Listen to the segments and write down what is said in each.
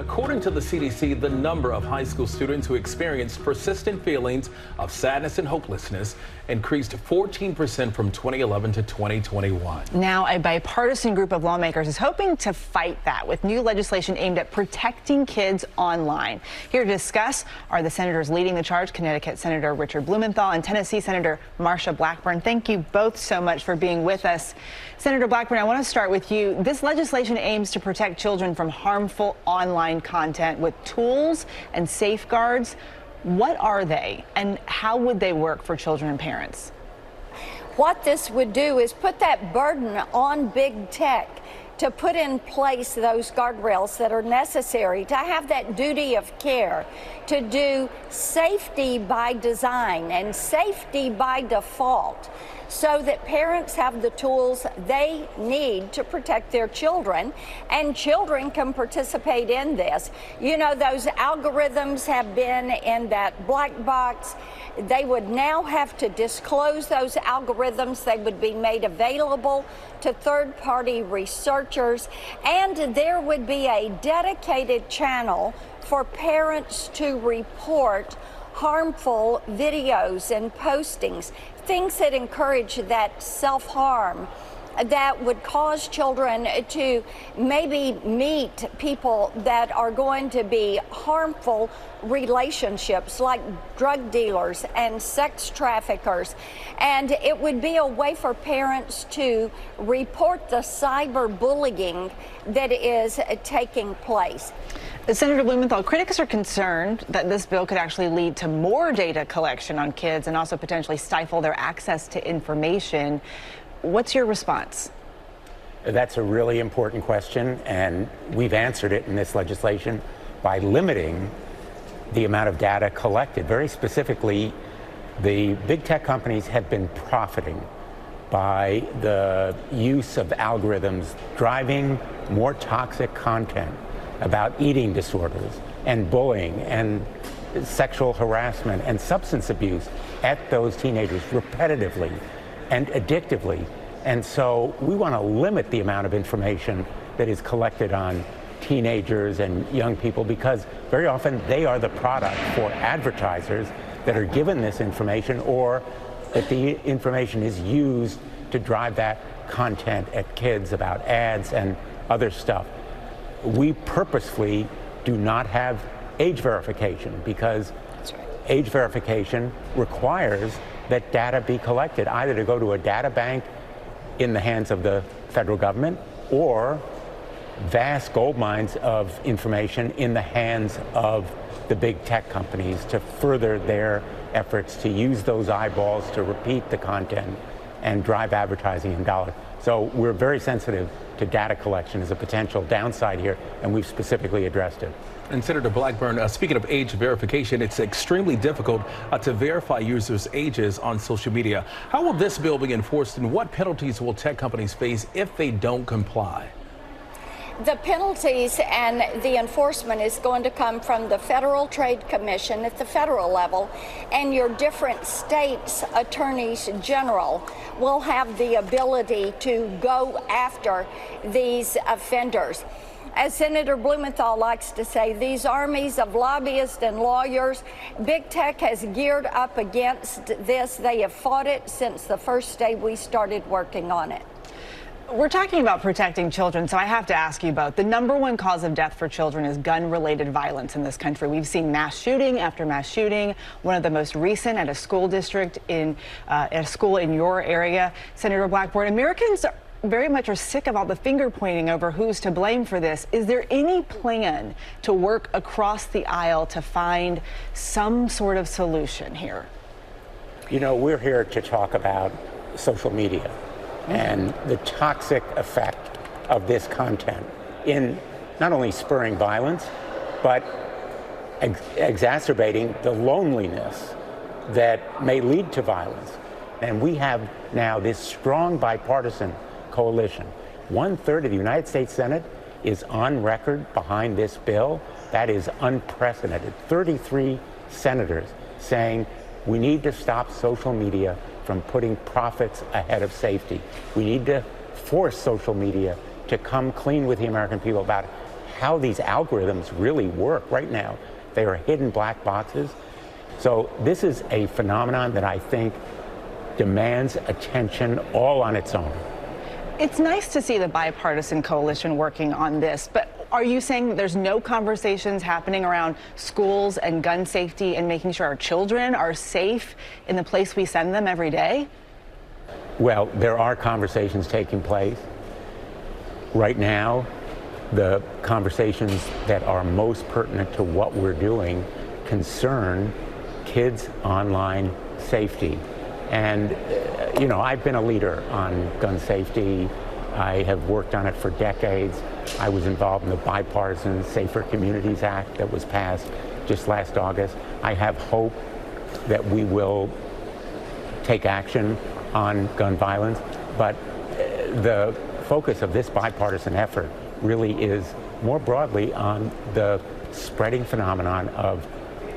According to the CDC, the number of high school students who experienced persistent feelings of sadness and hopelessness increased 14% from 2011 to 2021. Now, a bipartisan group of lawmakers is hoping to fight that with new legislation aimed at protecting kids online. Here to discuss are the senators leading the charge, Connecticut Senator Richard Blumenthal and Tennessee Senator Marsha Blackburn. Thank you both so much for being with us. Senator Blackburn, I want to start with you. This legislation aims to protect children from harmful online content with tools and safeguards. What are they, and how would they work for children and parents? What this would do is put that burden on big tech to put in place those guardrails that are necessary, to have that duty of care, to do safety by design and safety by default, so that parents have the tools they need to protect their children, and children can participate in this. You know, those algorithms have been in that black box. They would now have to disclose those algorithms. They would be made available to third-party researchers, and there would be a dedicated channel for parents to report harmful videos and postings, things that encourage that self-harm, that would cause children to maybe meet people that are going to be harmful relationships, like drug dealers and sex traffickers. And it would be a way for parents to report the cyberbullying that is taking place. Senator Blumenthal, critics are concerned that this bill could actually lead to more data collection on kids and also potentially stifle their access to information. What's your response? That's a really important question, and we've answered it in this legislation by limiting the amount of data collected. Very specifically, the big tech companies have been profiting by the use of algorithms driving more toxic content about eating disorders and bullying and sexual harassment and substance abuse at those teenagers repetitively and addictively. And so we want to limit the amount of information that is collected on teenagers and young people, because very often they are the product for advertisers that are given this information, or that the information is used to drive that content at kids about ads and other stuff. We purposefully do not have age verification, because age verification requires that data be collected, either to go to a data bank in the hands of the federal government, or vast gold mines of information in the hands of the big tech companies to further their efforts to use those eyeballs to repeat the content and drive advertising and dollars. So we're very sensitive to data collection as a potential downside here, and we've specifically addressed it. And Senator Blackburn, speaking of age verification, it's extremely difficult to verify users' ages on social media. How will this bill be enforced, and what penalties will tech companies face if they don't comply? The penalties and the enforcement is going to come from the Federal Trade Commission at the federal level, and your different states' attorneys general will have the ability to go after these offenders. As Senator Blumenthal likes to say, these armies of lobbyists and lawyers, big tech has geared up against this. They have fought it since the first day we started working on it. We're talking about protecting children, so I have to ask you both. The #1 cause of death for children is gun-related violence in this country. We've seen mass shooting after mass shooting, one of the most recent at a school district at a school in your area. Senator Blackburn, Americans very much are sick of all the finger pointing over who's to blame for this. Is there any plan to work across the aisle to find some sort of solution here? You know, we're here to talk about social media and the toxic effect of this content in not only spurring violence, but exacerbating the loneliness that may lead to violence. And we have now this strong bipartisan coalition. 1/3 of the United States Senate is on record behind this bill. That is unprecedented. 33 senators saying we need to stop social media from putting profits ahead of safety. We need to force social media to come clean with the American people about how these algorithms really work. Right now, they are hidden black boxes. So this is a phenomenon that I think demands attention all on its own. It's nice to see the bipartisan coalition working on this, but are you saying that there's no conversations happening around schools and gun safety and making sure our children are safe in the place we send them every day? Well, there are conversations taking place. Right now, the conversations that are most pertinent to what we're doing concern kids' online safety. And, you know, I've been a leader on gun safety. I have worked on it for decades. I was involved in the bipartisan Safer Communities Act that was passed just last August. I have hope that we will take action on gun violence, but the focus of this bipartisan effort really is more broadly on the spreading phenomenon of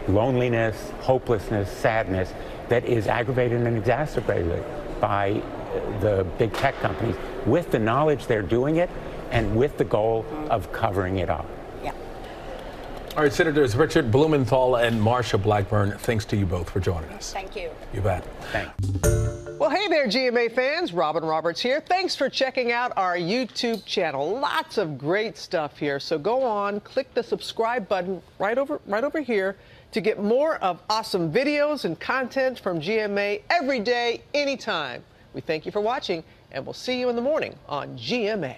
loneliness, hopelessness, sadness that is aggravated and exacerbated by the big tech companies with the knowledge they're doing it and with the goal of covering it up. Yeah. All right, Senators Richard Blumenthal and Marsha Blackburn, thanks to you both for joining us. Thank you. You bet. Thanks. Well, hey there, GMA fans. Robin Roberts here. Thanks for checking out our YouTube channel. Lots of great stuff here. So go on, click the subscribe button right over here to get more of awesome videos and content from GMA every day, anytime. We thank you for watching, and we'll see you in the morning on GMA.